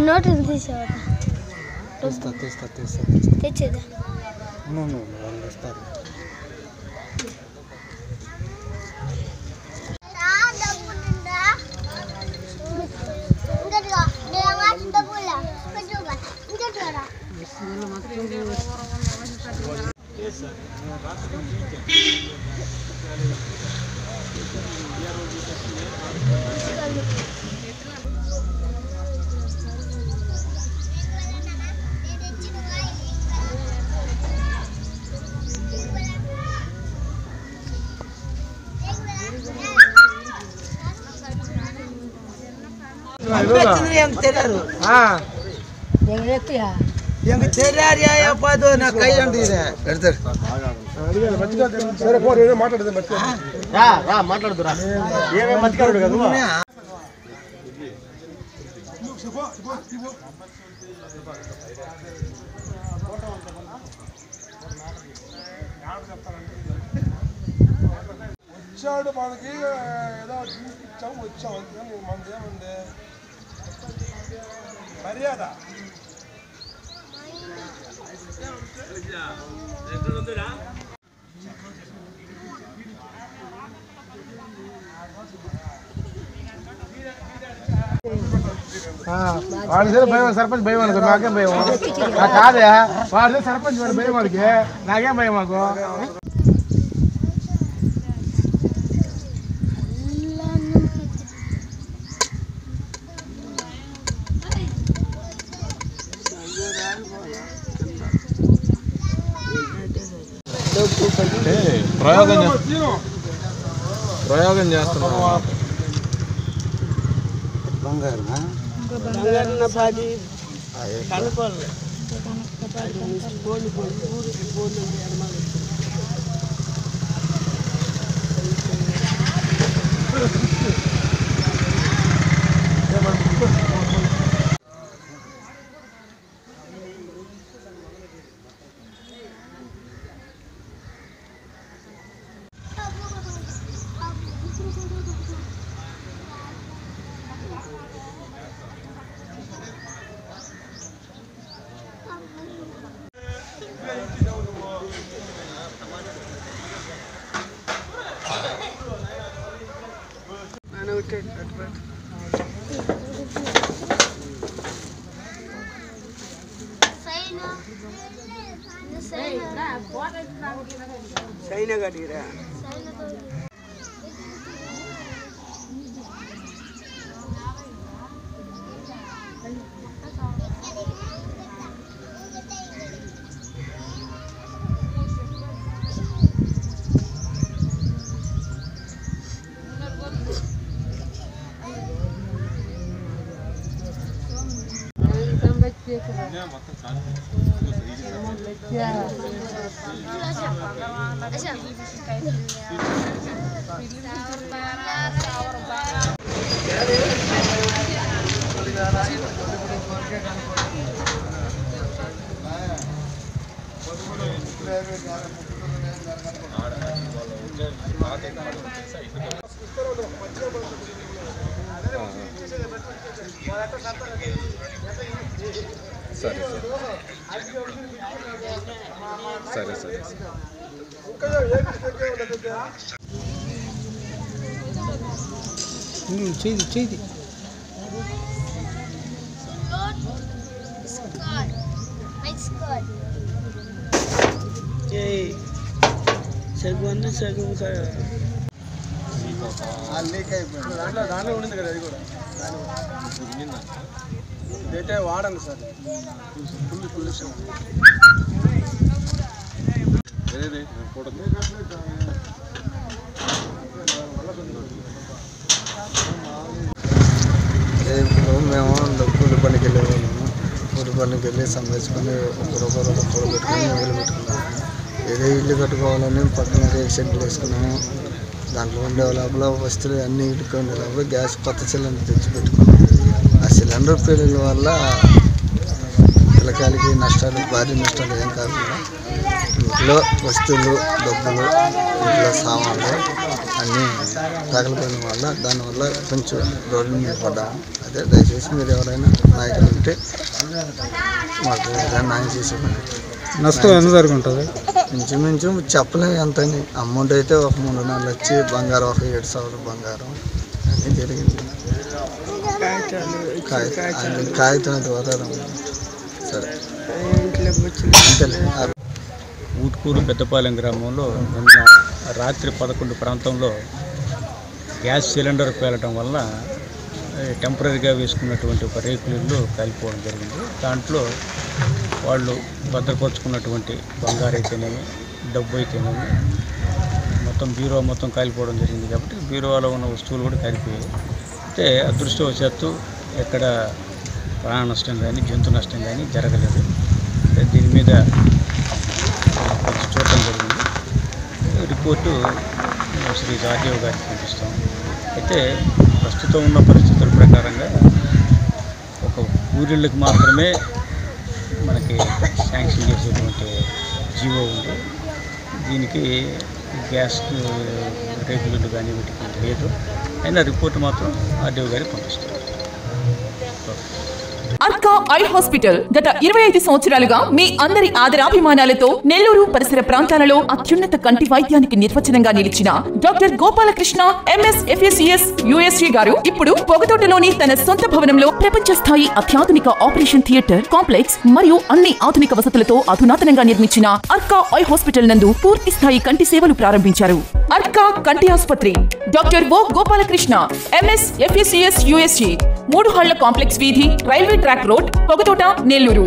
Note తీసేవాడు తెచ్చేదా వాళ్ళు వస్తారు. మాట్లాడుతురా ఏమేమి మతికారుడు కదా వచ్చాడు మనకి ఏదో ఇచ్చాము వచ్చాము అంతే మనదేముంది మర్యాద వాడి భయం సర్పంచ్ భయం అనుకో నాకేం భయం కాదే వాడి సర్పంచ్ వాడి భయం వాడికి నాకేం భయం మాకు ప్రయోగం చేస్తున్నాం బంగారు China ka dira. సరే సరే సరే చేది చేది దాంట్లో ఉండింది కదా అది కూడా ఇదైతే వాడండి సార్ ఫుల్ ఇప్పుడు మేము కూలి పనికి వెళ్ళేవాళ్ళము. కూలి పనికి వెళ్ళి సంపాదించుకొని ఒకరొకరు కూడ పెట్టుకొని మొదలు పెట్టుకున్నాము. ఏదో ఇల్లు కట్టుకోవాలని పక్కన రేకు షెడ్లు వేసుకున్నాము. దాంట్లో ఉండే లోపల వస్తువులు అన్నీ ఇటుకు ఉండే లోపల కొత్త సిలిండర్ తెచ్చి పెట్టుకున్నాము. ఆ సిలిండర్ పేలుల వల్ల పిల్లకాయలకి నష్టాలు భారీ నష్టాలు ఏం కాకుండా ఇంట్లో వస్తువులు డబ్బులు ఇంట్లో సామాన్లు అన్నీ తగలిపోయిన వల్ల దానివల్ల కొంచెం రోడ్ల మీద పడ్డాము. అదే దయచేసి మీరు ఎవరైనా నాయకులు ఉంటే మాకు ఏదైనా న్యాయం చేసేవాళ్ళు. నష్టం ఎంత జరుగుంటుంది? ఇంచుమించు చెప్పలేము ఎంత అని. అమౌంట్ అయితే ఒక 3-4 వచ్చి బంగారం ఒక 7,000 బంగారం అన్నీ జరిగింది. కాగితం అది వదలడం సరే అంతేలే. ఊట్కూరు పెద్దపాలెం గ్రామంలో నిన్న రాత్రి 11 ప్రాంతంలో గ్యాస్ సిలిండర్ పేలటం వల్ల టెంపరీగా వేసుకున్నటువంటి ఒక రేకుల ఇల్లు కాలిపోవడం జరిగింది. దాంట్లో వాళ్ళు భద్రపరుచుకున్నటువంటి బంగారు అయితేనేమి డబ్బు అయితేనేమి మొత్తం బీరువా మొత్తం కాలిపోవడం జరిగింది. కాబట్టి బీరువాలో ఉన్న వస్తువులు కూడా కాలిపోయాయి. అయితే అదృష్టవశాత్తు ఎక్కడ ప్రాణ నష్టం కానీ జంతు నష్టం కానీ జరగలేదు. దీని మీద చూడటం జరిగింది. రిపోర్టు శ్రీ జాతీయ గారికి పంపిస్తాం. అయితే ప్రస్తుతం ఉన్న పరిస్థితుల ప్రకారంగా ఒక ఊరిళ్ళకి మాత్రమే మనకి శాంక్షన్ చేసేటువంటి జీవో ఉంది. దీనికి గ్యాస్ రేకులు కానీ వీటికి లేదు. అయినా రిపోర్టు మాత్రం ఆర్డీఓ గారికి పంపిస్తాం. అర్కా ఐ హాస్పిటల్ గత 25 సంవత్సరాలుగా మీ అందరి ఆదరాభిమానాలతో నెల్లూరు పరిసర ప్రాంతాలలో అత్యున్నత కంటి వైద్యానికి నిర్వచనంగా నిలిచిన doctor Gopalakrishna MS FACS USG గారు ఇప్పుడు పొగతోటలోని తన సొంత భవనంలో ప్రపంచ స్థాయి అత్యాధునిక ఆపరేషన్ థియేటర్ కాంప్లెక్స్ మరియు అన్ని ఆధునిక వసతులతో అధునాతనంగా నిర్మించిన అర్కా ఐ హాస్పిటల్ నందు పూర్తి స్థాయి కంటి సేవలు ప్రారంభించారు. అర్కా కంటి ఆసుపత్రి doctor O Gopalakrishna MS FACS USG 3 హళ్ల కాంప్లెక్స్ వీధి railway track road Pogathota Nellore.